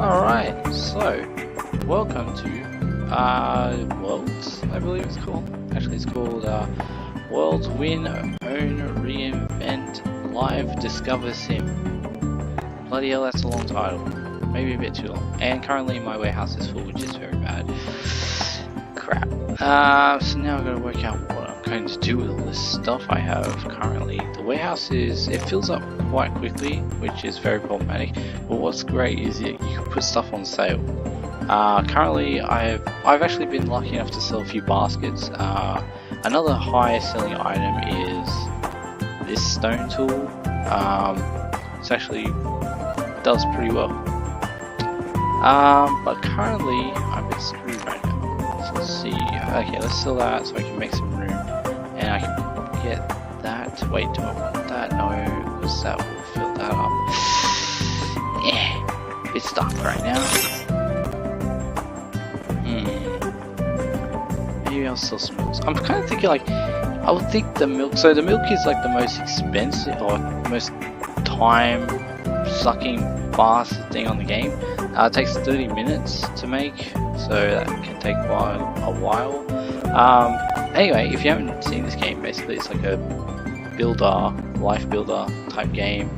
Alright, so welcome to W.O.R.L.D.S, I believe it's called. Actually it's called W.O.R.L.D.S Win, Own, Reinvent, Live, Discover Sim. Bloody hell, that's a long title. Maybe a bit too long. And currently my warehouse is full, which is very bad. Crap. So now I've got to work out what I'm going to do with all this stuff I have currently. The warehouse it fills up quite quickly, which is very problematic. But what's great is you can put stuff on sale. Currently I've actually been lucky enough to sell a few baskets. Another high selling item is this stone tool. It's actually does pretty well. But currently I'm a bit screwed right now. So let's see. Okay, let's sell that so I can make some room, and I can get that. Wait, do I want that? No, because that will fill that up. Yeah, bit stuck right now. Maybe I'll sell some milks. I'm kind of thinking like, I would think the milk. So the milk is like the most expensive or most time sucking fast thing on the game. It takes 30 minutes to make, so that can take a while. Anyway, if you haven't seen this game, basically it's like a life builder type game.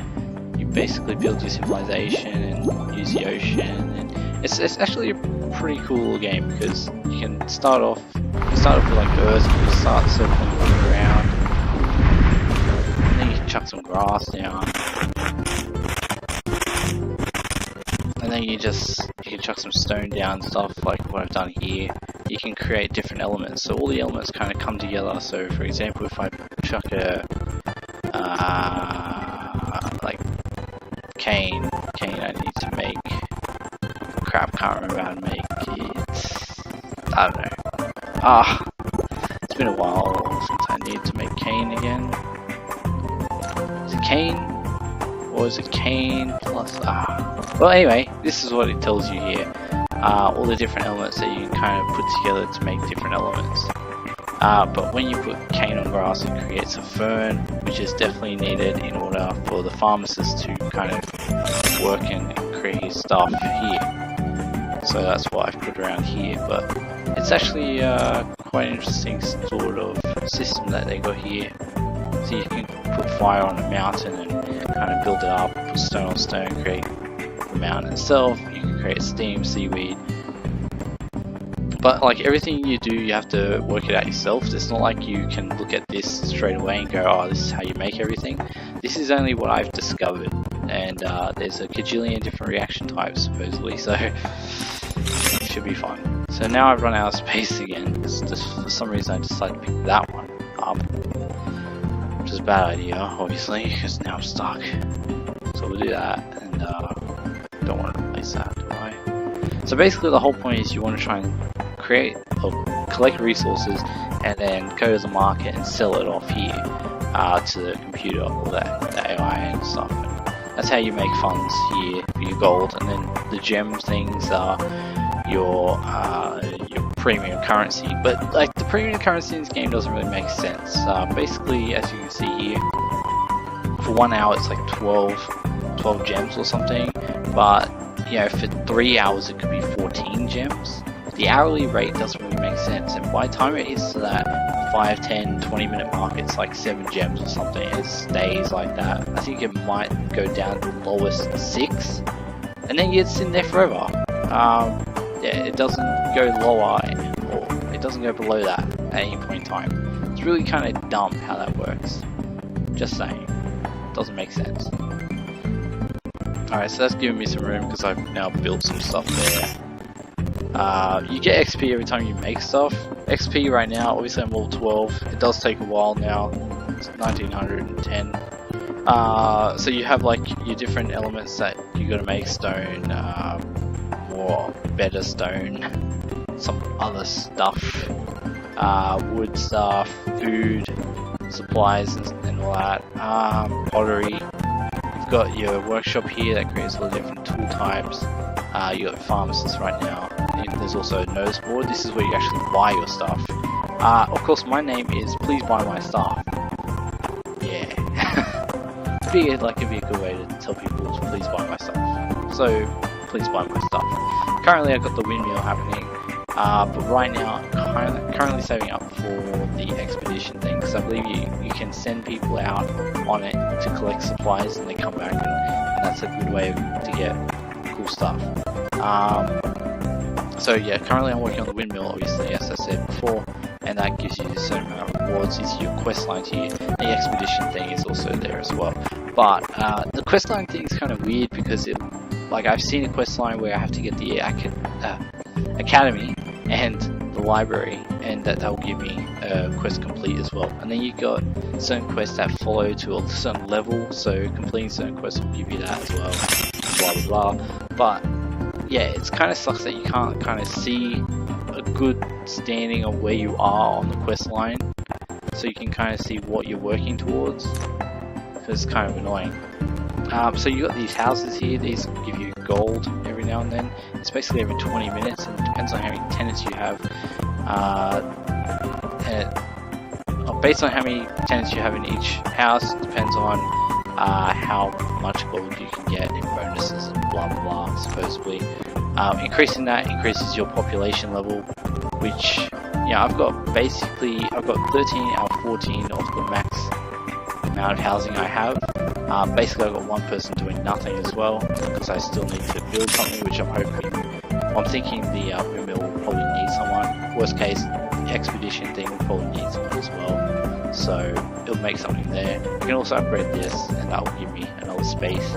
You basically build your civilization and use the ocean, and it's actually a pretty cool game because you can start off with like Earth, you start circling around, and then you can chuck some grass down. And then you can chuck some stone down and stuff like what I've done here. You can create different elements, so all the elements kind of come together. So for example, if I chuck a like cane I need to make, crap, can't remember how to make it. I don't know. It's been a while since I need to make cane again. Is it cane? Or is it cane plus well, anyway, this is what it tells you here. All the different elements that you can kind of put together to make different elements. But when you put cane on grass, it creates a fern, which is definitely needed in order for the pharmacist to kind of work and create his stuff here. So that's what I've put around here, but it's actually quite an interesting sort of system that they got here. So you can put fire on a mountain and kind of build it up, put stone on stone, create the mountain itself. You can create steam, seaweed. But like everything you do, you have to work it out yourself. It's not like you can look at this straight away and go, oh, this is how you make everything. This is only what I've discovered. And there's a gajillion different reaction types, supposedly, so it should be fun. So now I've run out of space again. Just for some reason I decided to pick that one up. Which is a bad idea, obviously, because now I'm stuck. So we'll do that, and don't want to replace that, do I? So basically the whole point is you want to try and collect resources and then go to the market and sell it off here to the computer or the AI and stuff. And that's how you make funds here for your gold, and then the gem things are your premium currency. But like the premium currency in this game doesn't really make sense. Basically, as you can see here, for 1 hour it's like 12 gems or something, but you know, for 3 hours it could be 14 gems. The hourly rate doesn't really make sense, and by the time it hits to that 5, 10, 20 minute mark, it's like 7 gems or something. It stays like that. I think it might go down to the lowest 6, and then it's in there forever. Yeah, it doesn't go lower or it doesn't go below that at any point in time. It's really kind of dumb how that works. Just saying, doesn't make sense. Alright, so that's giving me some room because I've now built some stuff there. You get XP every time you make stuff. XP right now, obviously I'm level 12. It does take a while now. It's 1910. So you have like your different elements that you got to make: stone, more better stone, some other stuff, wood stuff, food, supplies, and all that. Pottery. You've got your workshop here that creates all the different tool types. You got pharmacists right now. There's also a notice board. This is where you actually buy your stuff. Of course, my name is Please Buy My Stuff. Yeah. Figured like it'd be a good way to tell people to please buy my stuff. So please buy my stuff. Currently I've got the windmill happening, but right now I'm currently saving up for the expedition thing, because I believe you can send people out on it to collect supplies and they come back, and that's a good way to get cool stuff. So yeah, currently I'm working on the windmill, obviously, as I said before, and that gives you a certain amount of rewards. Is your quest line here. The expedition thing is also there as well. But the quest line thing is kind of weird, because I've seen a quest line where I have to get the academy and the library, and that will give me a quest complete as well. And then you got certain quests that follow to a certain level, so completing certain quests will give you that as well. Blah blah blah. But yeah, it's kind of sucks that you can't kind of see a good standing of where you are on the quest line, so you can kind of see what you're working towards, because it's kind of annoying. So you got these houses here. These give you gold every now and then. It's basically every 20 minutes, and it depends on how many tenants you have. Based on how many tenants you have in each house, it depends on how much gold you can get in bonuses and blah blah blah, supposedly. Increasing that increases your population level, which, I've got 13 out of 14 of the max amount of housing I have. Basically I've got one person doing nothing as well, because I still need to build something, which I'm thinking the windmill will probably need someone. Worst case, the expedition thing will probably need someone as well, so it'll make something there. You can also upgrade this, and that will give me another space,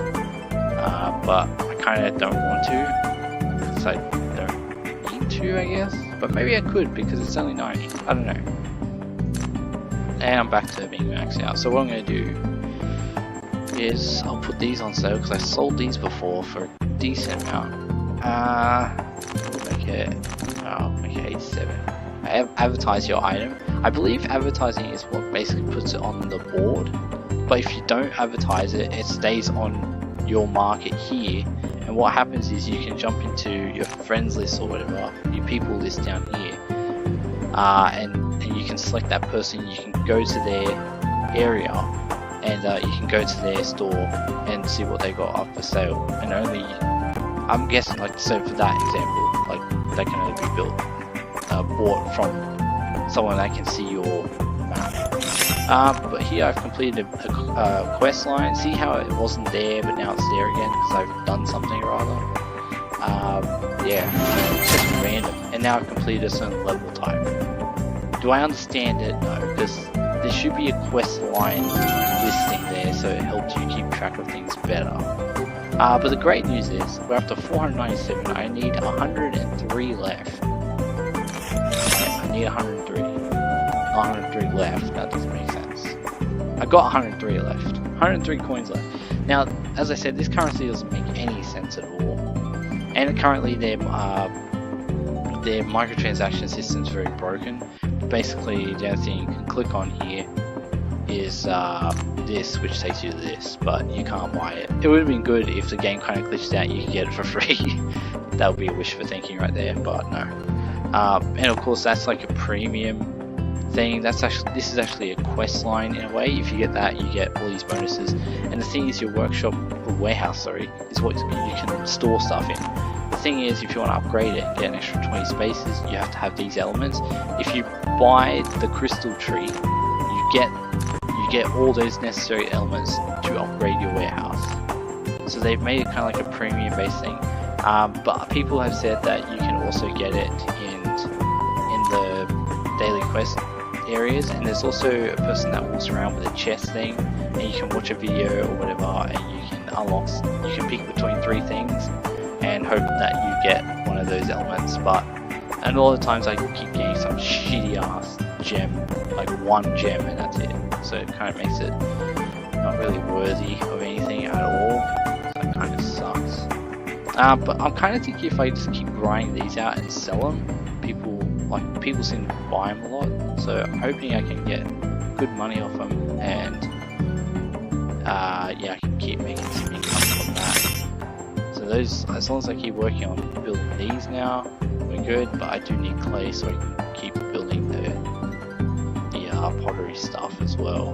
but I kind of don't want to, because I don't need to, I guess, but maybe I could, because it's only 90, I don't know. And I'm back to being maxed out. So what I'm going to do is I'll put these on sale, because I sold these before for a decent amount. Make it 87. Advertise your item. I believe advertising is what basically puts it on the board, but if you don't advertise it, it stays on your market here, and what happens is you can jump into your friends list or whatever, your people list down here, and you can select that person. You can go to their area, and you can go to their store and see what they got up for sale. And only, I'm guessing, so for that example, they can only be bought from someone that can see your map. But here I've completed a quest line. See how it wasn't there, but now it's there again, because I've done something or other. Yeah, it's just random. And now I've completed a certain level type. Do I understand it? No, because there should be a quest line listing there, so it helps you keep track of things better. But the great news is, we're up to 497, I need 103 left. I need 103. 103 left, that doesn't make sense. I got 103 left. 103 coins left. Now, as I said, this currency doesn't make any sense at all. And currently their microtransaction system is very broken. Basically, the only thing you can click on here is this, which takes you to this, but you can't buy it. It would have been good if the game kind of glitched out, you could get it for free. That would be a wish for thinking right there, but no. And of course, that's like a premium thing. This is actually a quest line in a way. If you get that, you get all these bonuses. And the thing is, your workshop, or warehouse, sorry, is what you can store stuff in. The thing is, if you want to upgrade it and get an extra 20 spaces, you have to have these elements. If you buy the crystal tree, you get all those necessary elements to upgrade your warehouse. So they've made it kind of like a premium based thing. But people have said that you can also get it in the daily quest areas, and there's also a person that walks around with a chest thing, and you can watch a video or whatever, and you can pick between 3 things and hope that you get one of those elements. And a lot of times I keep getting some shitty ass gem, like 1 gem, and that's it. So it kind of makes it not really worthy of anything at all. So it kind of sucks. But I'm kind of thinking if I just keep grinding these out and sell them, people seem to buy them a lot. So I'm hoping I can get good money off them, and yeah, I can keep making some income from that. So those, as long as I keep working on building these now, we're good. But I do need clay, so I can keep building the pottery stuff as well.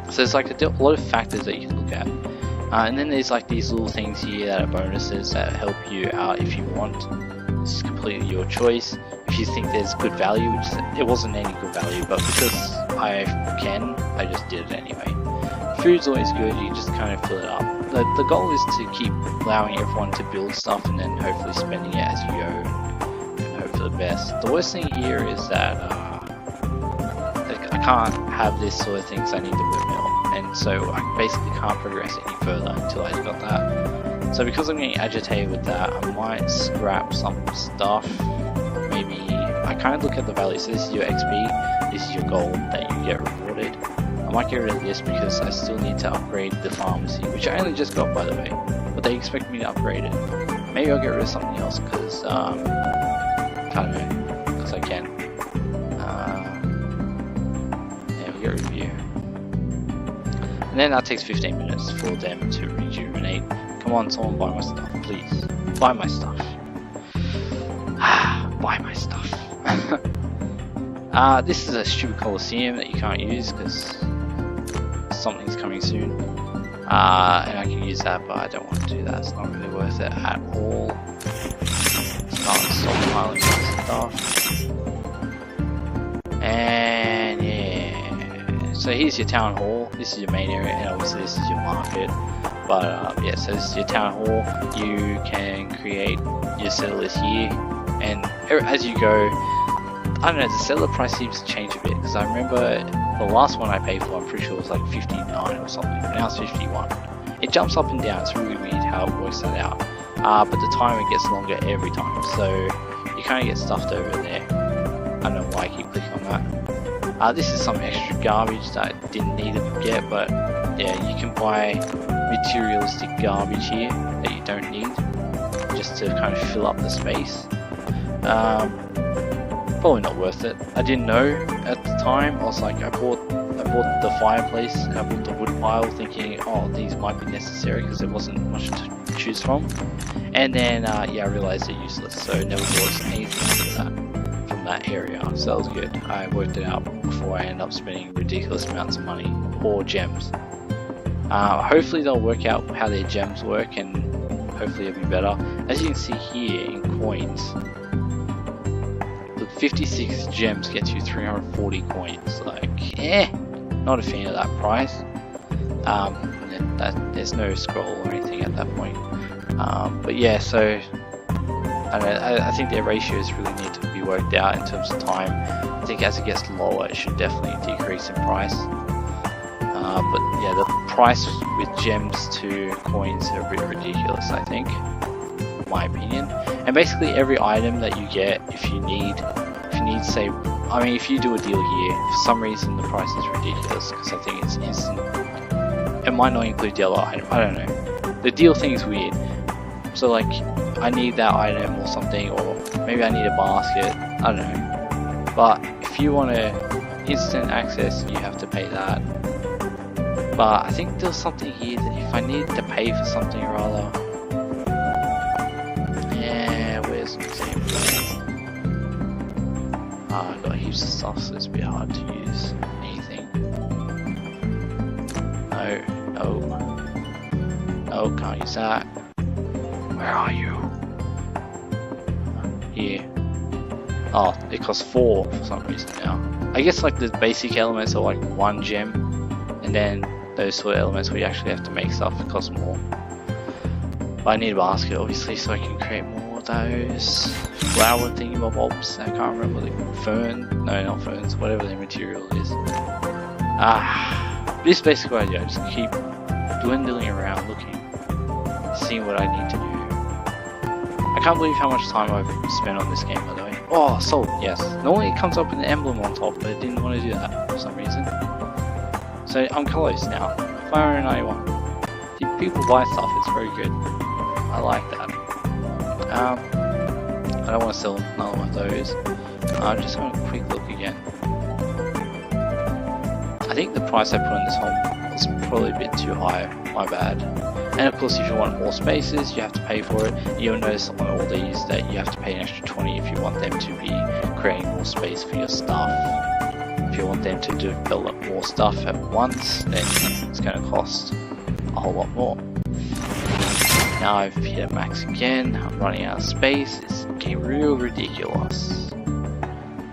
So there's like a lot of factors that you can look at. And then there's like these little things here that are bonuses that help you out if you want. It's completely your choice. If you think there's good value, which it wasn't any good value, but because I just did it anyway. Food's always good, you just kind of fill it up. The goal is to keep allowing everyone to build stuff and then hopefully spending it as you go and hope for the best. The worst thing here is that I can't have this sort of thing because I need the wood mill, and so I basically can't progress any further until I got that. So because I'm getting agitated with that, I might scrap some stuff. Maybe I kind of look at the value. So this is your XP, this is your gold that you get rewarded. I might get rid of this because I still need to upgrade the pharmacy, which I only just got by the way, but they expect me to upgrade it. Maybe I'll get rid of something else because I don't know, because I can. Yeah, we'll get review. And then that takes 15 minutes for them to rejuvenate. Come on, someone buy my stuff, please. Buy my stuff. Buy my stuff. This is a stupid Coliseum that you can't use because something's coming soon. And I can use that, but I don't want to do that. It's not really worth it at all. Start stockpiling my stuff. And yeah. So here's your town hall. This is your main area, and obviously this is your market. But yeah, so this is your town hall. You can create your settlers here, and as you go, I don't know, the settler price seems to change a bit, because I remember the last one I paid for, I'm pretty sure it was like 59 or something, and now it's 51. It jumps up and down, it's really weird how it works that out. But the timer gets longer every time, so you kind of get stuffed over there. I don't know why I keep clicking on that. This is some extra garbage that I didn't need to get, but yeah, you can buy materialistic garbage here that you don't need, just to kind of fill up the space. Probably not worth it. I didn't know at the time. I was like, I bought the fireplace, I bought the wood pile thinking, oh, these might be necessary because there wasn't much to choose from. And then yeah, I realized they're useless, so I never bought anything from that area. So that was good. I worked it out before I end up spending ridiculous amounts of money or gems. Hopefully they'll work out how their gems work, and hopefully it'll be better. As you can see here in coins, 56 gems gets you 340 coins. Like, not a fan of that price. There's no scroll or anything at that point. But yeah, so I think their ratios really need to be worked out in terms of time. I think as it gets lower, it should definitely decrease in price. But yeah, the price with gems to coins are a bit ridiculous, I think, in my opinion. And basically every item that you get, if you need say, I mean, if you do a deal here, for some reason the price is ridiculous, because I think it's instant. It might not include the other item, I don't know. The deal thing is weird. So like, I need that item or something, or maybe I need a basket, I don't know. But if you want to instant access, you have to pay that. But I think there's something here that if I need to pay for something or other. Yeah, where's the same thing? I've got heaps of stuff, so it's a bit hard to use anything. No, can't use that. Where are you? Here. Oh, it costs 4 for some reason now. I guess like the basic elements are like 1 gem, and then those sort of elements where you actually have to make stuff, it costs more. But I need a basket obviously, so I can create more of those flower thingamabobs. I can't remember the fern. No, not ferns. Whatever the material is. This is basically what I do. I just keep dwindling around, looking, seeing what I need to do. I can't believe how much time I've spent on this game, by the way. Oh, salt, yes. Normally it comes up with an emblem on top, but I didn't want to do that for some reason. So I'm close now. 591. People buy stuff, it's very good. I like that. I don't want to sell another one of those. I'm just having a quick look again. I think the price I put on this home was probably a bit too high, my bad. And of course if you want more spaces, you have to pay for it. You'll notice on all these that you have to pay an extra 20 if you want them to be creating more space for your stuff. If you want them to develop more stuff at once, then it's going to cost a whole lot more. Now I've hit a max again, I'm running out of space, it's getting real ridiculous.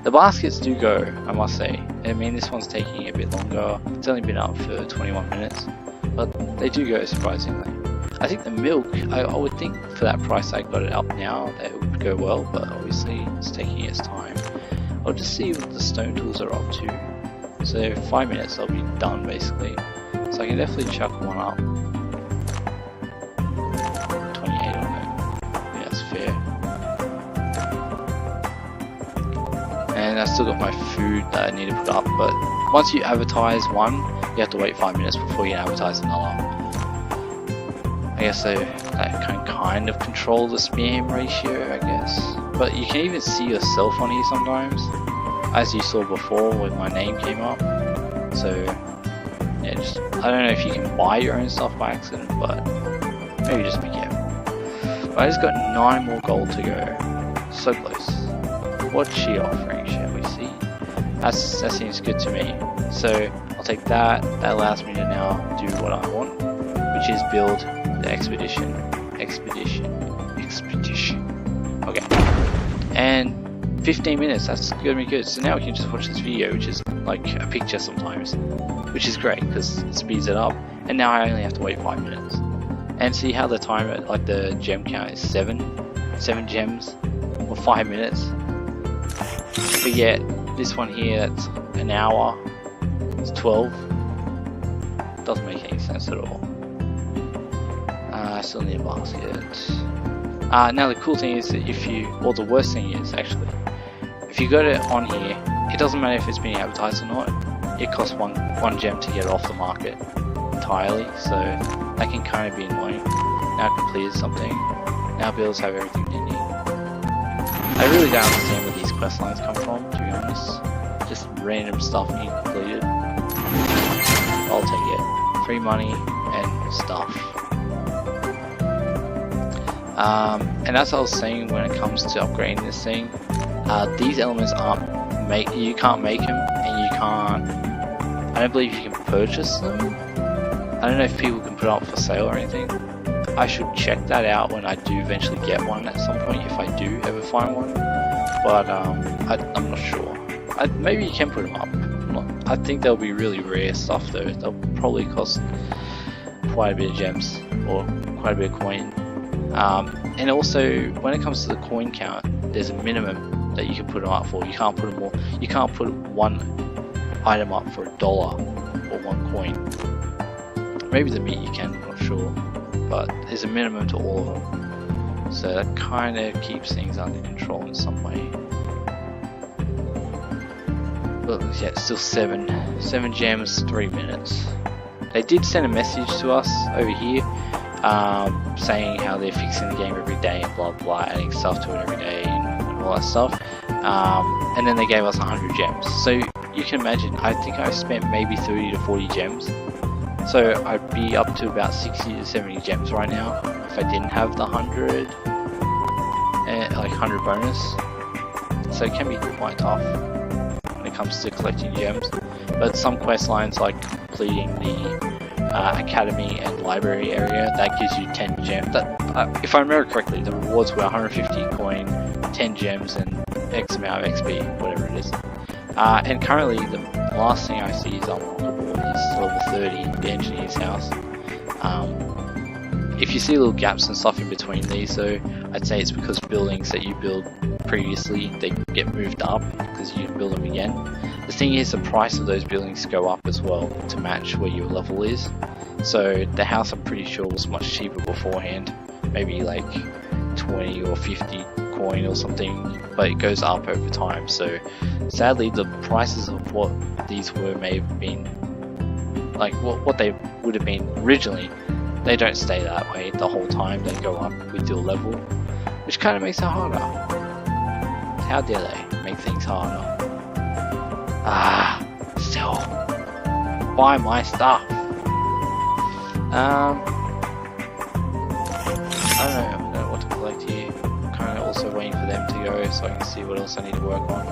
The baskets do go, I must say. I mean, this one's taking a bit longer, it's only been up for 21 minutes, but they do go surprisingly. I think the milk, I would think for that price I got it up now, that it would go well, but obviously it's taking its time. I'll just see what the stone tools are up to. So 5 minutes I'll be done basically. So I can definitely chuck one up. 28 on it. Yeah, that's fair. And I still got my food that I need to put up, but once you advertise one, you have to wait 5 minutes before you can advertise another. I guess so that can kind of control the spam ratio, I guess. But you can even see yourself on here sometimes, as you saw before when my name came up. So yeah, just, I don't know if you can buy your own stuff by accident, but maybe just be careful. But I just got 9 more gold to go. So close. What's she offering, shall we see? That seems good to me. So I'll take that. That allows me to now do what I want, which is build the expedition. Okay. And 15 minutes, that's gonna be good. So now we can just watch this video, which is like a picture sometimes, which is great because it speeds it up. And now I only have to wait 5 minutes. And see how the timer, like the gem count is 7 gems for 5 minutes. But yet this one here, that's an hour, it's 12. Doesn't make any sense at all. I still need a basket. Now the cool thing is that or the worst thing is actually, if you got it on here, it doesn't matter if it's being advertised or not, it costs one gem to get it off the market entirely, so that can kind of be annoying. Now I completed something, now builders have everything they need. I really don't understand where these quest lines come from, to be honest. Just random stuff being completed. I'll take it. Free money and stuff. And as I was saying, when it comes to upgrading this thing, these elements you can't make them, and you can't, I don't believe you can purchase them. I don't know if people can put it up for sale or anything. I should check that out when I do eventually get one at some point, if I do ever find one. But I'm not sure. Maybe you can put them up. I think they'll be really rare stuff though. They'll probably cost quite a bit of gems, or quite a bit of coin. And also, when it comes to the coin count, there's a minimum that you can put them up for. You can't put them all. You can't put one item up for $1 or 1 coin. Maybe the meat you can, I'm not sure. But there's a minimum to all of them. So that kind of keeps things under control in some way. But yeah, it's still 7 gems, 3 minutes. They did send a message to us over here, saying how they're fixing the game every day and blah blah, adding stuff to it every day and all that stuff. And then they gave us 100 gems. So you can imagine, I think I spent maybe 30 to 40 gems. So I'd be up to about 60 to 70 gems right now if I didn't have the 100 bonus. So it can be quite tough when it comes to collecting gems. But some quest lines, like completing the academy and library area, that gives you 10 gems. If I remember correctly, the rewards were 150 coin, 10 gems, and X amount of XP, whatever it is. And currently, the last thing I see is unlockable is level 30, the engineer's house. If you see little gaps and stuff in between these, though, I'd say it's because buildings that you build previously, they get moved up because you can build them again. The thing is, the price of those buildings go up as well to match where your level is. So the house, I'm pretty sure, was much cheaper beforehand, maybe like 20 or 50 coin or something, but it goes up over time. So sadly, the prices of what these may have been, like what they would have been originally, they don't stay that way the whole time. They go up with your level, which kind of makes it harder. How dare they make things harder? Still, buy my stuff. I don't know what to collect here. I'm kind of also waiting for them to go so I can see what else I need to work on.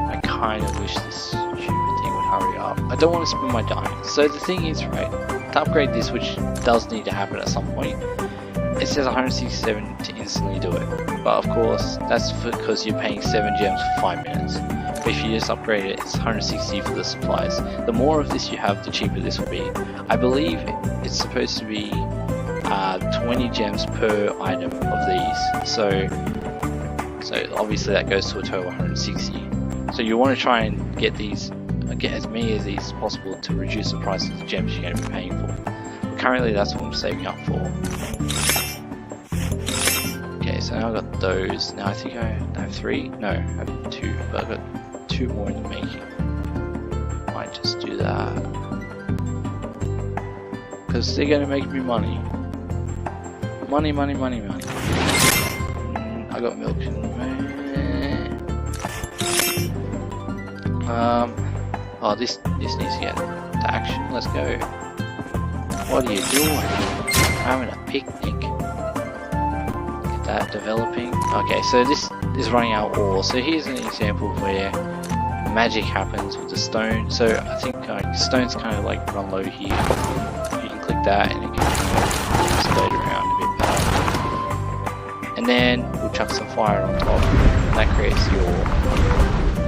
I kind of wish this stupid thing would hurry up. I don't want to spend my diamonds. So the thing is, right, to upgrade this, which does need to happen at some point, it says 167 to instantly do it, but of course that's because you're paying 7 gems for 5 minutes. But if you just upgrade it, it's 160 for the supplies. The more of this you have, the cheaper this will be. I believe it's supposed to be 20 gems per item of these, so obviously that goes to a total of 160. So you want to try and get as many of these as possible to reduce the price of the gems you're going to be paying for. But currently that's what I'm saving up for. Okay, so now I've got those. Now I think I have 3. No, I have 2, but I've got 2 more in the making. Might just do that because they're going to make me money. Money. I got milk in the oh, this needs to get to action. Let's go. What are you doing? Having a picnic. Get that developing. Okay, so this is running out of ore. So here's an example of where magic happens with the stone. So I think stones kind of like run low here. You can click that and it can explode around a bit better. And then we'll chuck some fire on top. And that creates the ore.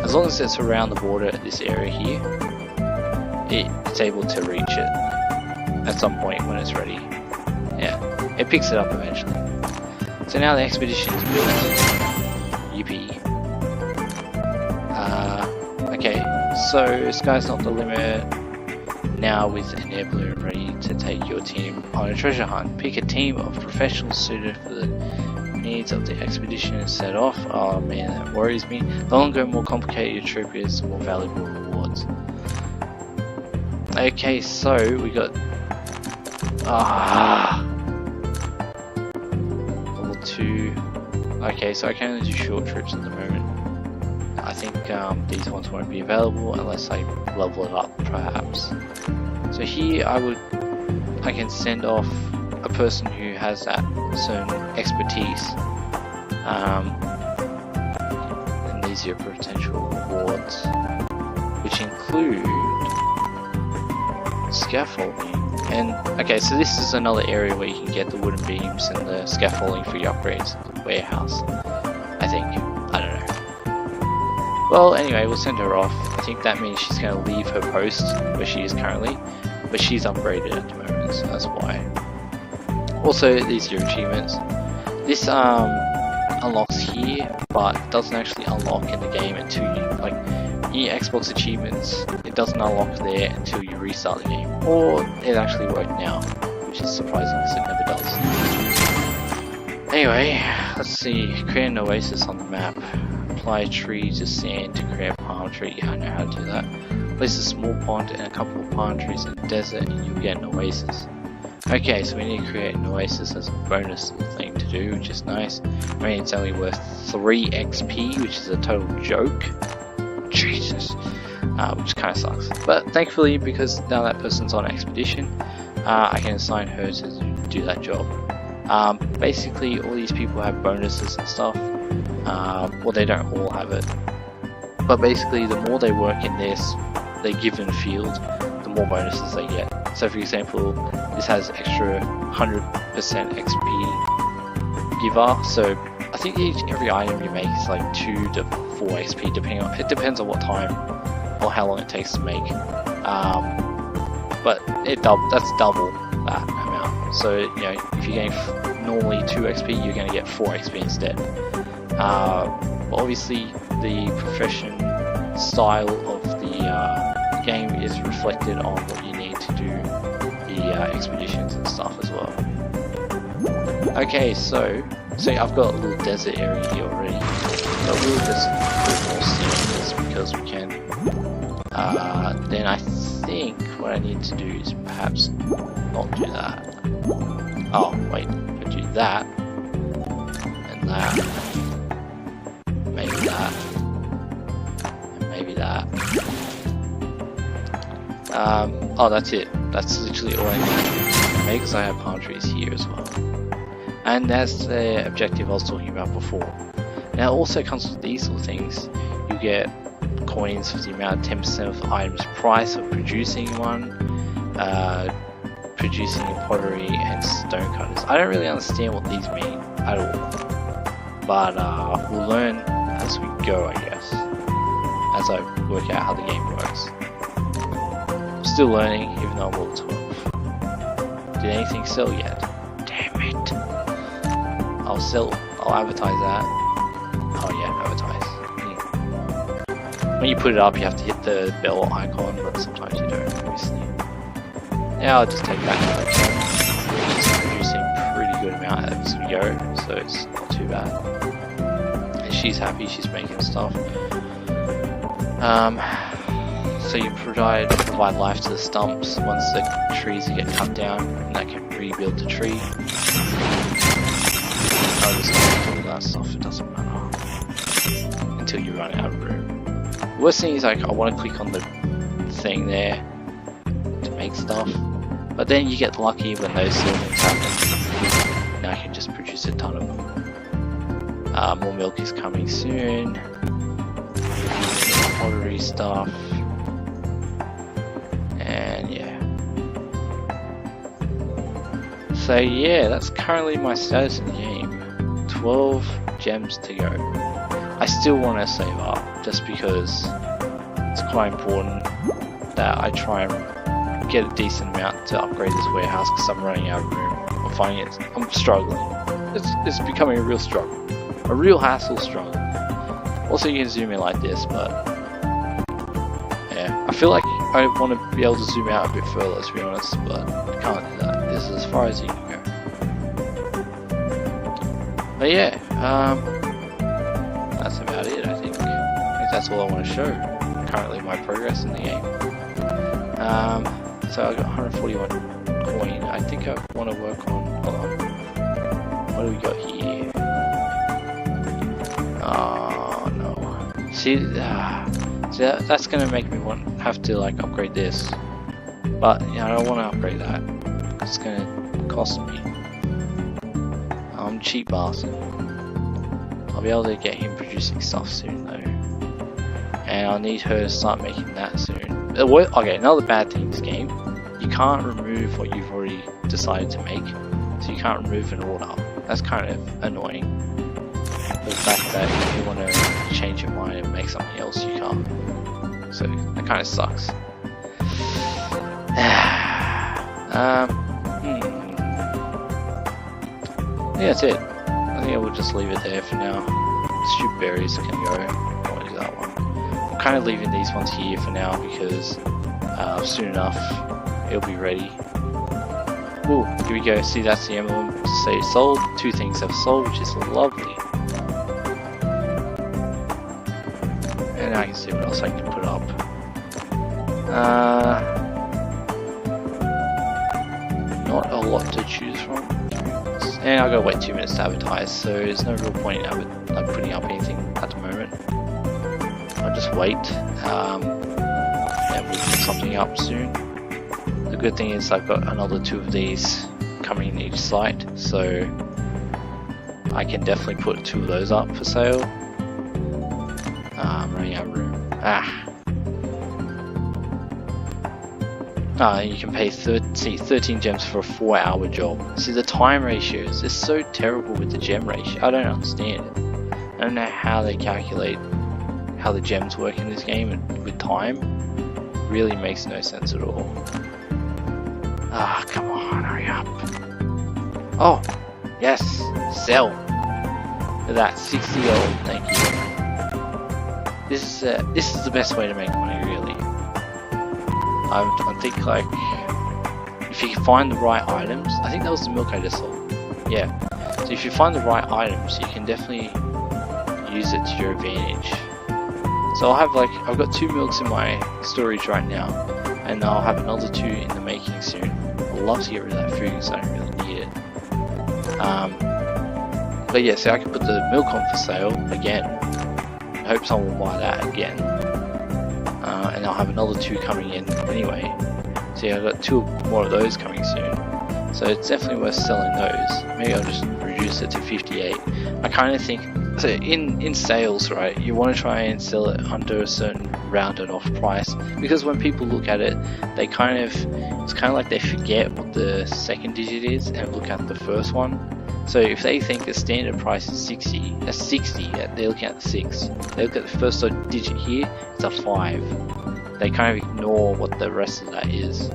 As long as it's around the border at this area here, it's able to reach it at some point when it's ready. Yeah, it picks it up eventually. So now the expedition is built. Yippee. Okay, so sky's not the limit. Now with an air balloon ready to take your team on a treasure hunt, pick a team of professionals suited for the needs of the expedition and set off. Oh man, that worries me. The longer and more complicated your trip is, the more valuable rewards. Okay, so we got level 2. Okay, so I can only do short trips at the moment. I think these ones won't be available unless I level it up, perhaps. So here I can send off a person who has that certain expertise, and these are your potential rewards, which include scaffolding. And okay, so this is another area where you can get the wooden beams and the scaffolding for your upgrades, the warehouse, I think. I don't know. Well, anyway, we'll send her off. I think that means she's going to leave her post where she is currently, but she's upgraded at the moment, so that's why. Also, these are your achievements. This unlocks here, but it doesn't actually unlock in the game until you, like, in your Xbox achievements, it doesn't unlock there until you restart the game. Or it actually worked now, which is surprising because it never does. Anyway, let's see. Create an oasis on the map. Apply trees to sand to create a palm tree. Yeah, I know how to do that. Place a small pond and a couple of palm trees in the desert and you'll get an oasis. Okay, so we need to create an oasis as a bonus thing to do, which is nice. I mean, it's only worth 3 XP, which is a total joke. Jesus. Which kind of sucks. But thankfully, because now that person's on expedition, I can assign her to do that job. Basically, all these people have bonuses and stuff. Well, they don't all have it. But basically, the more they work in this, they give in a field, the more bonuses they get. So for example, this has extra 100% XP giver, so I think every item you make is like 2 to 4 XP, it depends on what time or how long it takes to make. But that's double that amount. So you know, if you're getting normally 2 XP, you're going to get 4 XP instead. But obviously, the profession style of the game is reflected on what you need to do the expeditions and stuff as well. Okay, so I've got a little desert area here already, but we'll just put more scenes because we can. Then I think what I need to do is perhaps not do that. Oh wait, I do that and that, maybe that, and maybe that. Oh, that's it. That's literally all I need to make, because I have palm trees here as well. And that's the objective I was talking about before. Now it also comes with these little things. You get coins for the amount of 10% of the item's price of producing one, producing pottery and stone cutters. I don't really understand what these mean at all, but we'll learn as we go, I guess, as I work out how the game works. I'm still learning, even though I'm level 12. Did anything sell yet? Damn it! I'll advertise that. Oh yeah, advertise. When you put it up, you have to hit the bell icon, but sometimes you don't, obviously. Yeah, I'll just take that. It's producing a pretty good amount as we go, so it's not too bad. And she's happy, she's making stuff. So you provide life to the stumps once the trees get cut down, and that can rebuild the tree. I'll just do all that stuff, it doesn't matter. Until you run out of room. The worst thing is, like, I want to click on the thing there to make stuff, but then you get lucky when those sort of things happen. Now I can just produce a ton of them. More milk is coming soon. Pottery stuff. And yeah. So yeah, that's currently my status in the game. 12 gems to go. I still want to save up, just because it's quite important that I try and get a decent amount to upgrade this warehouse, because I'm running out of room. I'm struggling. It's becoming a real struggle. A real hassle struggle. Also, you can zoom in like this, but yeah, I feel like I want to be able to zoom out a bit further, to be honest, but I can't do that. This is as far as you can go. But yeah, that's about it, I think. That's all I want to show. Currently my progress in the game. So I got 141 coin. I think I want to work on, hold on. What do we got here? Oh no. See, that's gonna make me have to like upgrade this. But yeah, I don't want to upgrade that. It's gonna cost me. I'm cheap bastard. I'll be able to get him producing stuff soon though. And I'll need her to start making that soon. Okay, another bad thing in this game. You can't remove what you've already decided to make. So you can't remove an order. That's kind of annoying. The fact that if you want to change your mind and make something else, you can't. So that kind of sucks. Yeah, that's it. I think I will just leave it there for now. Shoot berries can go. I want to do that one. I'm kind of leaving these ones here for now because soon enough it'll be ready. Oh, here we go. See, that's the emblem to say sold. 2 things have sold, which is lovely. And now I can see what else I can put up. Not a lot to choose from. And I've got to wait 2 minutes to advertise, so there's no real point in putting up anything at the moment. I'll just wait, and we'll put something up soon. The good thing is I've got another 2 of these coming in each site, so I can definitely put 2 of those up for sale. I'm running out of room. You can pay 13 gems for a 4-hour job. See, the time ratios is so terrible with the gem ratio. I don't understand it. I don't know how they calculate how the gems work in this game and with time. It really makes no sense at all. Come on, hurry up. Oh, yes, sell. Look at that, 60 gold, thank you. This is the best way to make money, really. I think, like, if you can find the right items, I think that was the milk I just sold. Yeah. So if you find the right items, you can definitely use it to your advantage. So I've got 2 milks in my storage right now, and I'll have another 2 in the making soon. I'd love to get rid of that food because I don't really need it. But yeah, so I can put the milk on for sale again. I hope someone will buy that again. And I'll have another 2 coming in anyway. So yeah, I've got 2 more of those coming soon. So it's definitely worth selling those. Maybe I'll just reduce it to 58. I kind of think, so in sales, right, you want to try and sell it under a certain rounded off price, because when people look at it, they kind of, it's kind of like they forget what the second digit is and look at the first one. So if they think the standard price is 60, that's 60, they're looking at the 6. They look at the first digit here, it's a 5. They kind of ignore what the rest of that is.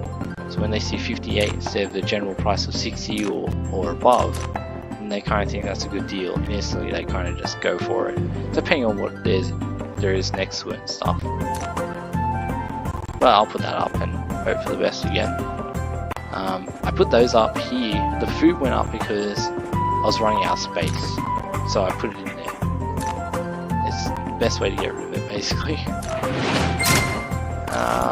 So when they see 58 instead of the general price of 60 or above, and they kind of think that's a good deal, and instantly they kind of just go for it, depending on what there is next to it and stuff. But I'll put that up and hope for the best again. I put those up here. The food went up because I was running out of space, so I put it in there. It's the best way to get rid of it, basically.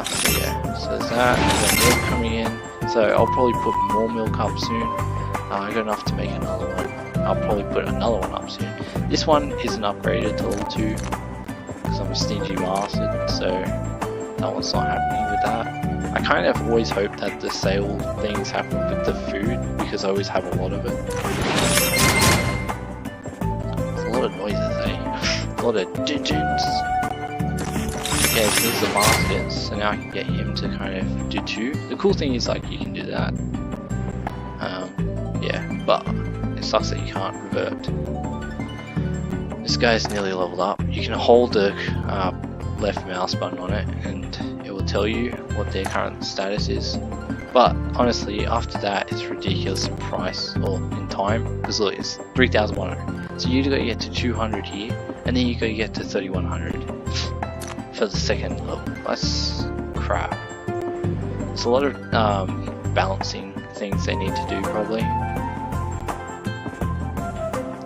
So yeah, so there's that. There's milk coming in, so I'll probably put more milk up soon. I got enough to make another one. I'll probably put another one up soon. This one isn't upgraded to level 2 because I'm a stingy bastard, so that one's not happening with that. I kind of always hope that the sale things happen with the food because I always have a lot of it. It's a lot of noises, eh? A lot of ding-dings. Okay, so there's the baskets, so now I can get him to kind of do 2. The cool thing is, like, you can do that. Yeah, but it sucks that you can't revert. This guy's nearly leveled up. You can hold the left mouse button on it and it will tell you what their current status is. But honestly, after that, it's ridiculous in price or in time, because look, it's 3,100. So you gotta get to 200 here, and then you gotta get to 3,100 for the second level. That's crap. There's a lot of balancing things they need to do, probably.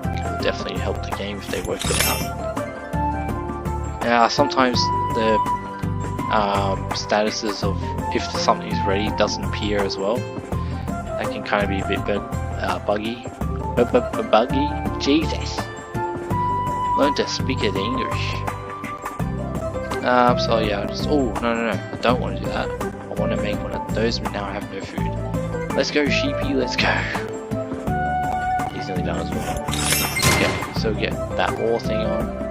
It will definitely help the game if they work it out. Now, sometimes the statuses of if something's ready doesn't appear as well. That can kind of be a bit buggy. Buggy? Jesus! Learn to speak it English. So yeah, oh, no, I don't want to do that. I want to make one of those, but now I have no food. Let's go, sheepy, let's go. He's nearly done as well. Okay, so get that ore thing on.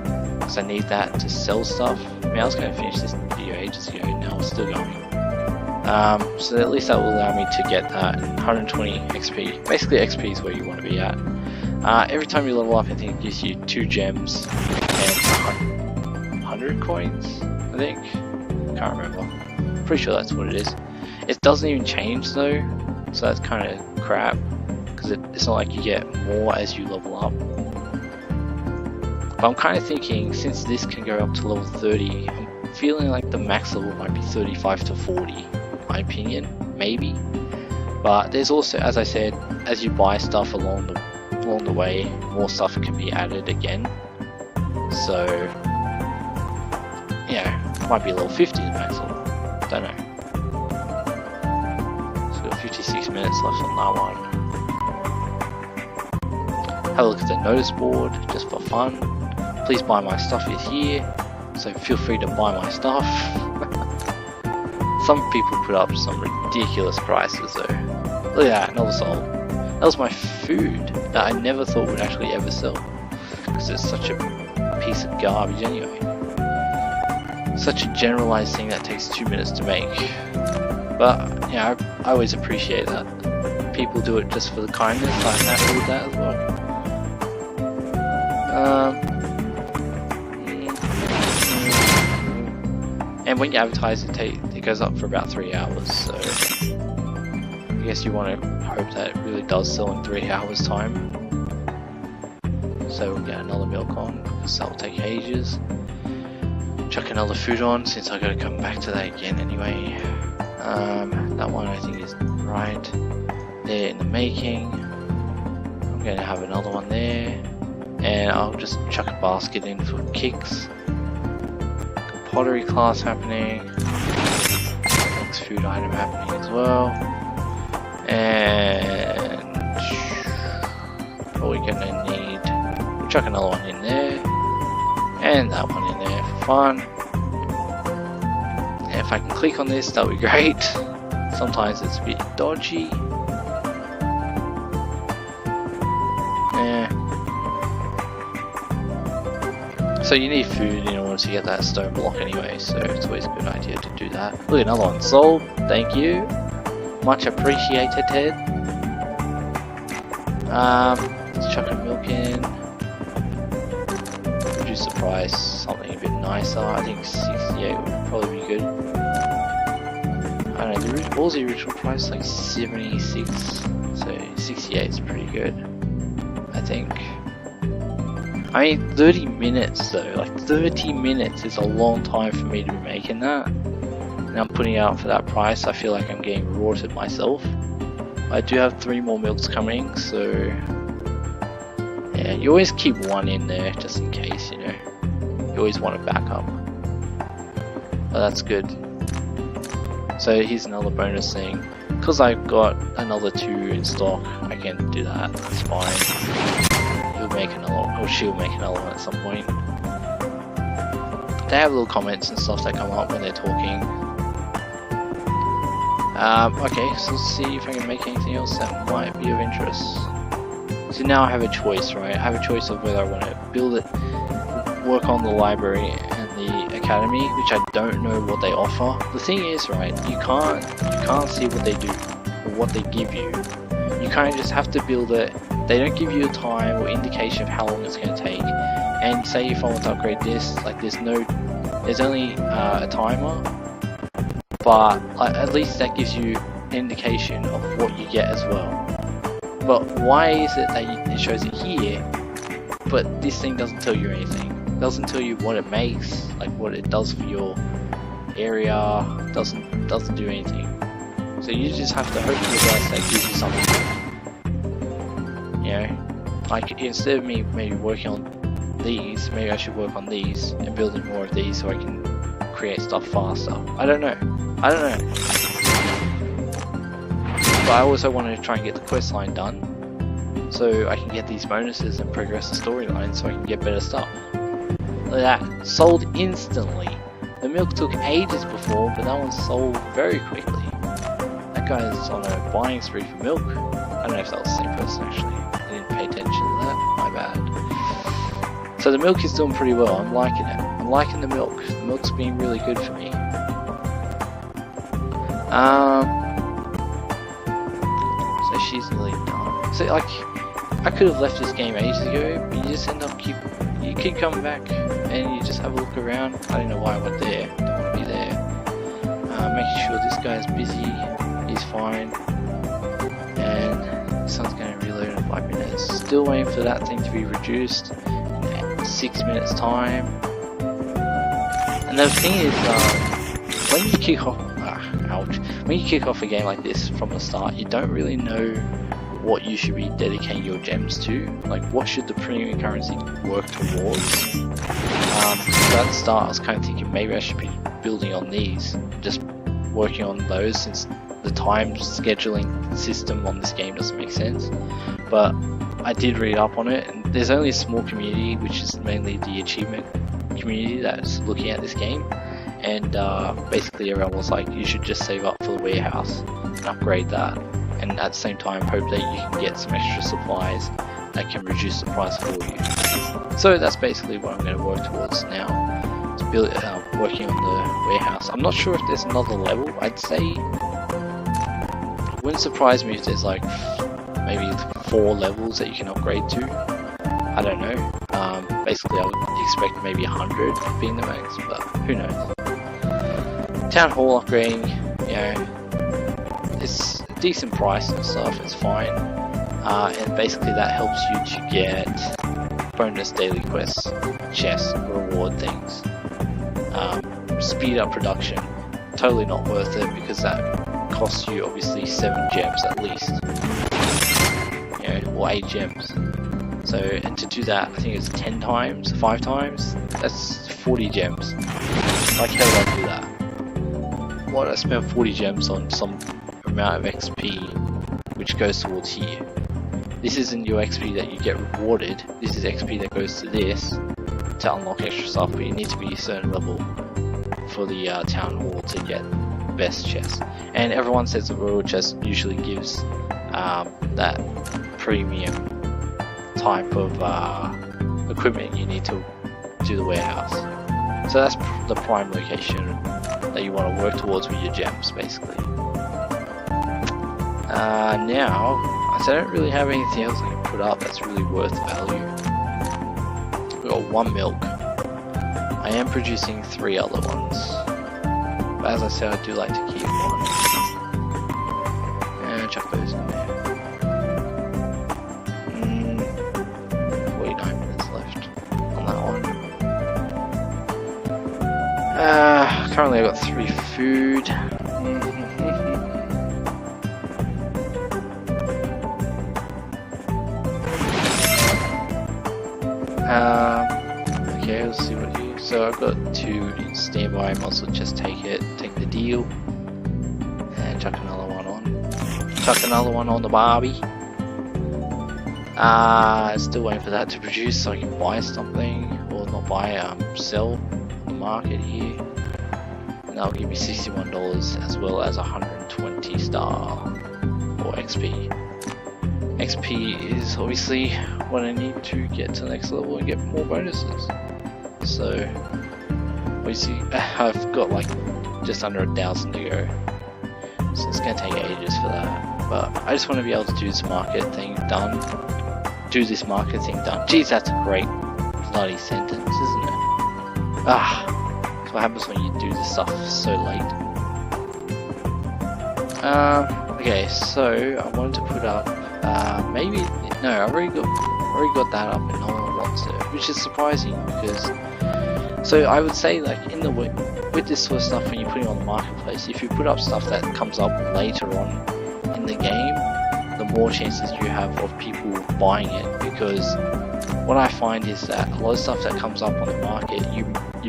I need that to sell stuff. I mean, I was going to finish this video ages ago, now it's still going. So at least that will allow me to get that 120 XP. Basically, XP is where you want to be at. Every time you level up, I think it gives you 2 gems and 100 coins, I think. Can't remember. Pretty sure that's what it is. It doesn't even change though, so that's kind of crap, because it's not like you get more as you level up. But I'm kind of thinking, since this can go up to level 30, I'm feeling like the max level might be 35 to 40, in my opinion, maybe. But there's also, as I said, as you buy stuff along the way, more stuff can be added again. So, yeah, might be level 50 the max level, don't know. So we've got 56 minutes left on that one. Have a look at the notice board, just for fun. Please buy my stuff is here, so feel free to buy my stuff. Some people put up some ridiculous prices though. Look at that, another sold. That was my food that I never thought would actually ever sell, because it's such a piece of garbage anyway. Such a generalized thing that takes 2 minutes to make. But yeah, I always appreciate that. People do it just for the kindness. I'm happy with that as well. And when you advertise it goes up for about 3 hours, so I guess you want to hope that it really does sell in 3 hours time. So we'll get another milk on, because that will take ages. Chuck another food on, since I gotta come back to that again anyway. That one I think is right there in the making. I'm gonna have another one there, and I'll just chuck a basket in for kicks. Pottery class happening. Next food item happening as well. And probably gonna need, we'll chuck another one in there. And that one in there for fun. And if I can click on this, that would be great. Sometimes it's a bit dodgy. So you need food in order to get that stone block anyway, so it's always a good idea to do that. Look, another one sold. Thank you. Much appreciated, Ted. Let's chuck a milk in. Reduce the price, something a bit nicer. I think 68 would probably be good. I don't know, what was the original price? Like 76, so 68 is pretty good, I think. I mean, 30 minutes though, like 30 minutes is a long time for me to be making that. And I'm putting it out for that price. I feel like I'm getting rorted myself. I do have 3 more milks coming, so yeah, you always keep one in there just in case, you know. You always want a backup. But that's good. So here's another bonus thing. Because I've got another 2 in stock, I can do that. That's fine. He'll make another, or she'll make another one at some point. They have little comments and stuff that come up when they're talking. Okay, so let's see if I can make anything else that might be of interest. So now I have a choice, right? I have a choice of whether I want to build it, work on the library and the academy, which I don't know what they offer. The thing is, right, you can't see what they do or what they give you. You kind of just have to build it. They don't give you a time or indication of how long it's going to take. And say if I want to upgrade this, like there's only a timer, but at least that gives you an indication of what you get as well. But why is it that it shows it here, but this thing doesn't tell you anything? It doesn't tell you what it makes, like what it does for your area. Doesn't do anything. So you just have to hope for the best that gives you something. You know, like instead of me maybe working on these, maybe I should work on these and building more of these so I can create stuff faster. I don't know. But I also wanted to try and get the quest line done so I can get these bonuses and progress the storyline so I can get better stuff. Look at that, sold instantly. The milk took ages before, but that one sold very quickly. That guy's on a buying spree for milk. I don't know if that was the same person actually. I didn't pay attention to that, my bad. So the milk is doing pretty well, I'm liking it. I'm liking the milk. The milk's being really good for me. So she's nearly done. So like, I could have left this game ages ago, but you just end up you keep coming back and you just have a look around. I don't know why I went there. Don't want to be there. Making sure this guy's busy. He's fine. And this one's going to reload in 5 minutes. Still waiting for that thing to be reduced in 6 minutes time. And the thing is, when you kick off, when you kick off a game like this from the start, you don't really know what you should be dedicating your gems to. Like, what should the premium currency work towards? So at the start, I was kind of thinking maybe I should be building on these, just working on those, since the time scheduling system on this game doesn't make sense. But I did read up on it, and there's only a small community, which is mainly the achievement community, that's looking at this game. And basically everyone was like, you should just save up for the warehouse and upgrade that, and at the same time hope that you can get some extra supplies that can reduce the price for you. So that's basically what I'm going to work towards now, to build working on the warehouse. I'm not sure if there's another level. I'd say it wouldn't surprise me if there's like maybe 4 levels that you can upgrade to. I don't know. Basically I would expect maybe 100 being the max, but who knows. Town hall upgrading, you know, it's a decent price and stuff, it's fine. And basically that helps you to get bonus daily quests, chests, reward things. Speed up production, totally not worth it because that costs you obviously 7 gems at least. You know, or 8 gems. So, and to do that, I think it's 10 times, 5 times, that's 40 gems. Like, how do I do that? Why do I spend 40 gems on some amount of XP, which goes towards here? This isn't your XP that you get rewarded, this is XP that goes to this, to unlock extra stuff, but you need to be a certain level for the town hall to get best chest. And everyone says the royal chest usually gives that premium type of equipment you need to do the warehouse. So that's the prime location that you want to work towards with your gems, basically. Now, I don't really have anything else I can put up that's really worth value. We've got 1 milk. I am producing 3 other ones. But as I said, I do like to keep 1. And chuck those in there. 49 minutes left on that one. Currently I've got 3 food. Okay, let's see what you. So I've got 2 in standby. I might also just take the deal, and chuck another one on. Chuck another one on the Barbie. Still waiting for that to produce so I can buy something, or not buy, sell on the market here, and that'll give me $61 as well as 120 star or XP. XP is obviously what I need to get to the next level and get more bonuses. So obviously I've got like just under 1,000 to go, so it's gonna take ages for that. But I just want to be able to do this market thing done. Jeez, that's a great bloody sentence, isn't it? That's what happens when you do this stuff so late. Okay, so I wanted to put up I already got that up and no one wants it, which is surprising because, so I would say like with this sort of stuff, when you're putting on the marketplace, if you put up stuff that comes up later on in the game, the more chances you have of people buying it, because what I find is that a lot of stuff that comes up on the market, you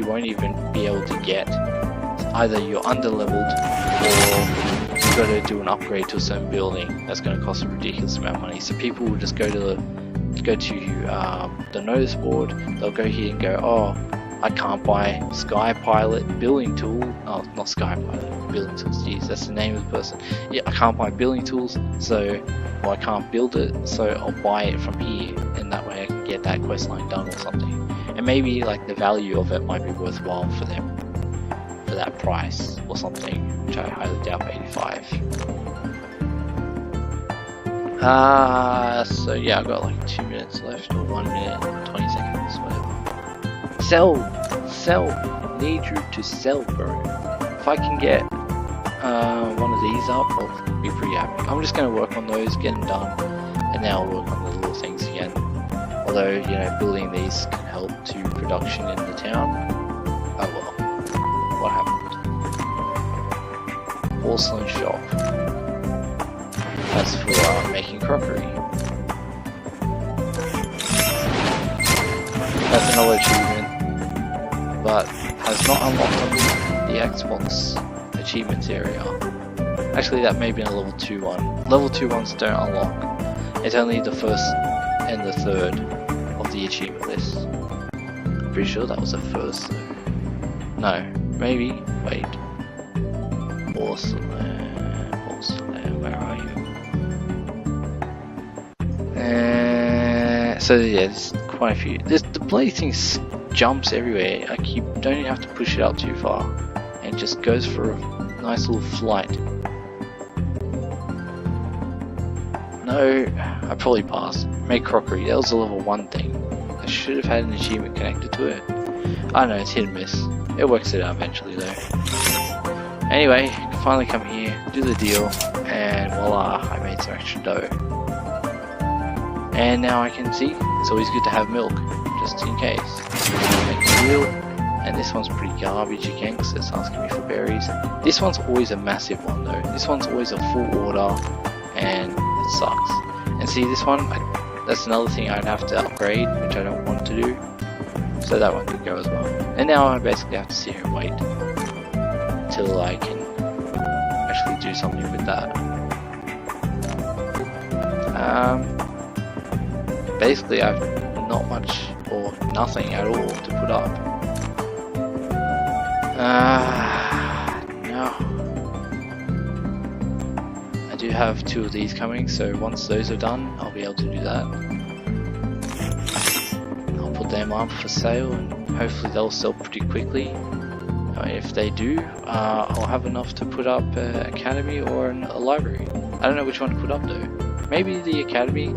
won't even be able to get. Either you're under-leveled or you've got to do an upgrade to a certain building that's going to cost a ridiculous amount of money. So people will just go to the notice board, they'll go here and go, oh, I can't buy Sky Pilot building tool. Oh, not Sky Pilot, building tools, jeez, that's the name of the person. Yeah, I can't buy building tools, or I can't build it, so I'll buy it from here, and that way I can get that quest line done or something. And maybe like the value of it might be worthwhile for them, for that price or something, which I highly doubt. 85. So yeah, I've got like 2 minutes left, or 1 minute, 20 seconds, whatever. Sell! Need you to sell, bro. If I can get one of these up, I'll be pretty happy. I'm just going to work on those, get them done, and now I'll work on the little things again. Although, you know, building these can help to production in the town. Oh well, what happened? Porcelain shop. That's for making crockery. That's another achievement, but has not unlocked on the Xbox achievements area. Actually, that may be a level 2 one. Level 2 ones don't unlock. It's only the first and the third of the achievement list. I'm pretty sure that was the first though. No, maybe. Wait. Porcelain, where are you? So yeah, there's quite a few. The bloody thing jumps everywhere. Like you don't even have to push it up too far, and it just goes for a nice little flight. No, I probably passed. Make crockery. That was a level 1 thing. I should have had an achievement connected to it. I don't know, it's hit and miss. It works it out eventually though. Anyway, I can finally come here, do the deal, and voila, I made some extra dough. And now I can see, it's always good to have milk, just in case. Make a deal, and this one's pretty garbage again, because it's asking me for berries. This one's always a massive one though. This one's always a full order, and it sucks. And see, this one, that's another thing I'd have to upgrade, which I don't want to do. So that one could go as well. And now I basically have to sit here and wait until I can actually do something with that. Basically I've not much or nothing at all to put up. No. I do have 2 of these coming, so once those are done, I'll be able to do that. them up for sale, and hopefully they'll sell pretty quickly. If they do, I'll have enough to put up an academy or a library. I don't know which one to put up though. Maybe the academy.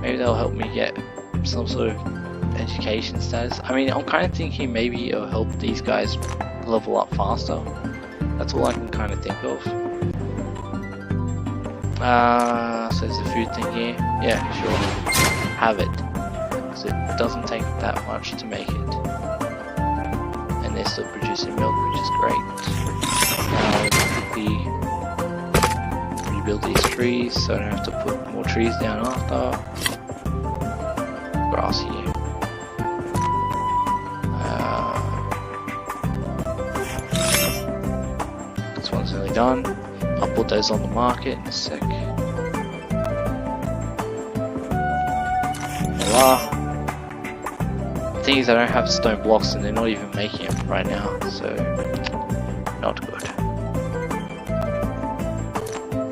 Maybe they'll help me get some sort of education status. I mean, I'm kind of thinking maybe it'll help these guys level up faster. That's all I can kind of think of. So there's a food thing here. Yeah, sure. Have it. Because it doesn't take that much to make it. And they're still producing milk, which is great. Now let's quickly rebuild these trees so I don't have to put more trees down after. Grass here. This one's nearly done. I'll put those on the market in a sec. Voila. The thing is, I don't have stone blocks and they're not even making them right now, so not good.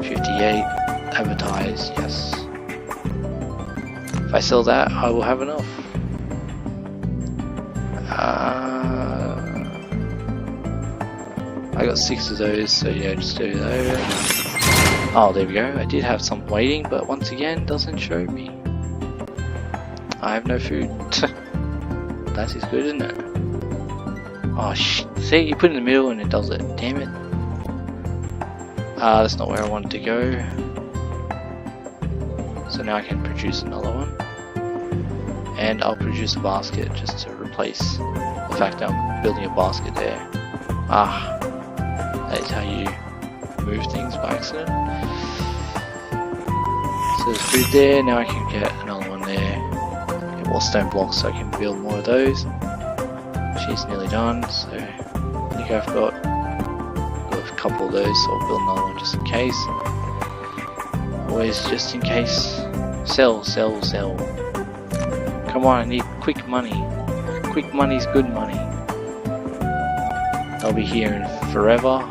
58, advertise, yes. If I sell that, I will have enough. I got 6 of those, so yeah, just do those. Oh, there we go. I did have some waiting, but once again, doesn't show me. I have no food. That is good, isn't it? Oh, see, you put it in the middle and it does it. Damn it. That's not where I wanted to go. So now I can produce another one. And I'll produce a basket just to replace the fact that I'm building a basket there. That is how you move things by accident. So there's food there, now I can get another one there. Get more stone blocks so I can build more of those. She's nearly done, so I think I've got a couple of those, so I'll build another one just in case. Always just in case. Sell, sell, sell. Come on, I need quick money. Quick money's good money. I'll be here in forever.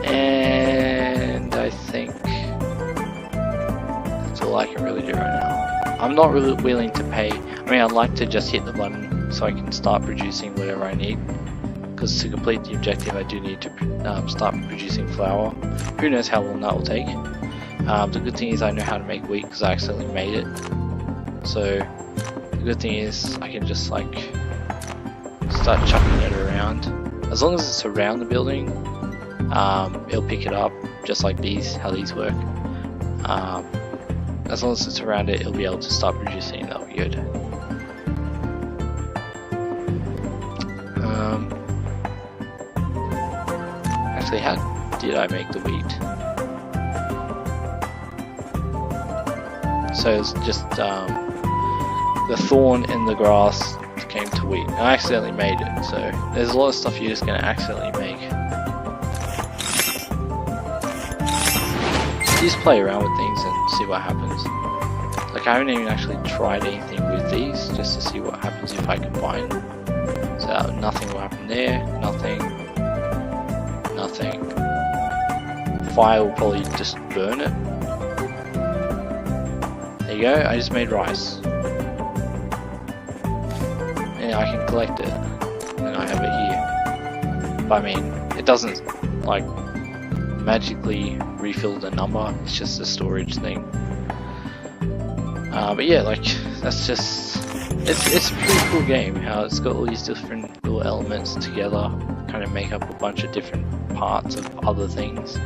And I think that's all I can really do right now. I'm not really willing to pay. I mean, I'd like to just hit the button so I can start producing whatever I need. Because to complete the objective, I do need to start producing flour. Who knows how long that will take. The good thing is I know how to make wheat because I accidentally made it. So the good thing is I can just like start chucking it around. As long as it's around the building, it'll pick it up just like these, how these work. As long as it's around it, it'll be able to start producing, and that'll be good. Actually, how did I make the wheat? So it's just the thorn in the grass came to wheat. I accidentally made it, so there's a lot of stuff you're just going to accidentally make. You just play around with things and see what happens. Like, I haven't even actually tried anything with these, just to see what happens if I combine. So nothing will happen there, nothing. Fire will probably just burn it. There you go, I just made rice. And I can collect it. And I have it here. But I mean, it doesn't like magically refill the number, it's just a storage thing. But yeah, like, that's just, it's a pretty cool game, how it's got all these different little elements together, kind of make up a bunch of different parts of other things.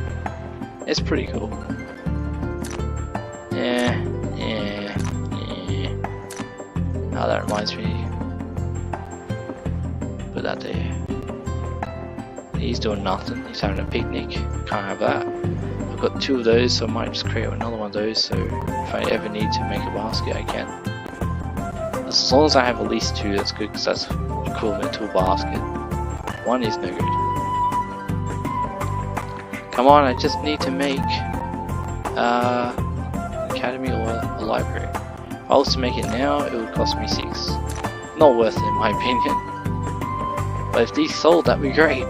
It's pretty cool. Oh, that reminds me. Put that there. He's doing nothing, he's having a picnic. Can't have that. I've got 2 of those, so I might just create another one of those, so if I ever need to make a basket, I can. As long as I have at least 2, that's good, because that's equivalent to a basket. 1 is no good. Come on, I just need to make an academy or a library. If I was to make it now, it would cost me 6. Not worth it in my opinion. But if these sold, that'd be great.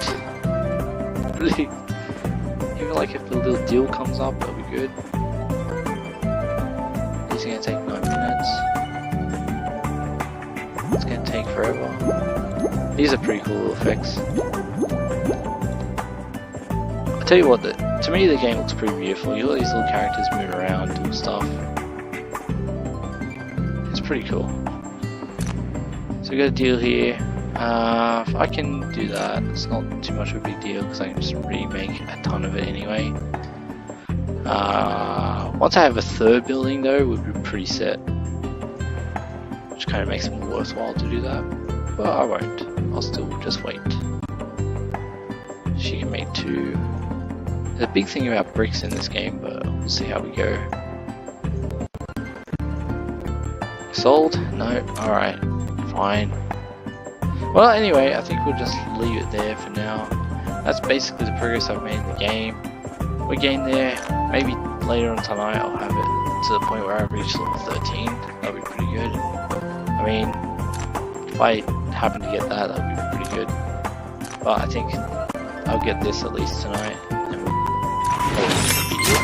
Really. Even like if the little deal comes up, that'd be good. These are gonna take 9 minutes. It's gonna take forever. These are pretty cool effects. I tell you what, to me the game looks pretty beautiful. You got these little characters moving around, doing stuff. It's pretty cool. So we got a deal here. If I can do that, it's not too much of a big deal because I can just remake a ton of it anyway. Once I have a third building though, we'll be pretty set. Which kind of makes it more worthwhile to do that. But I won't. I'll still just wait. She can make 2. There's a big thing about bricks in this game, but we'll see how we go. Sold? No? Alright. Fine. Well, anyway, I think we'll just leave it there for now. That's basically the progress I've made in the game. We're getting there. Maybe later on tonight I'll have it to the point where I reach level 13. That'll be pretty good. I mean, if I happen to get that, that'll be pretty good. But I think I'll get this at least tonight, and we'll call it a video.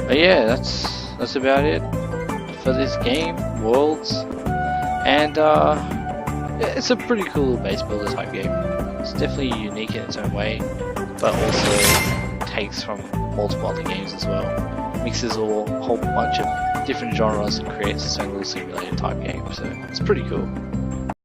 But yeah, that's about it for this game, Worlds, and it's a pretty cool base builder type game. It's definitely unique in its own way, but also takes from multiple other games as well. Mixes a whole bunch of different genres and creates its own little simulator type game, so it's pretty cool.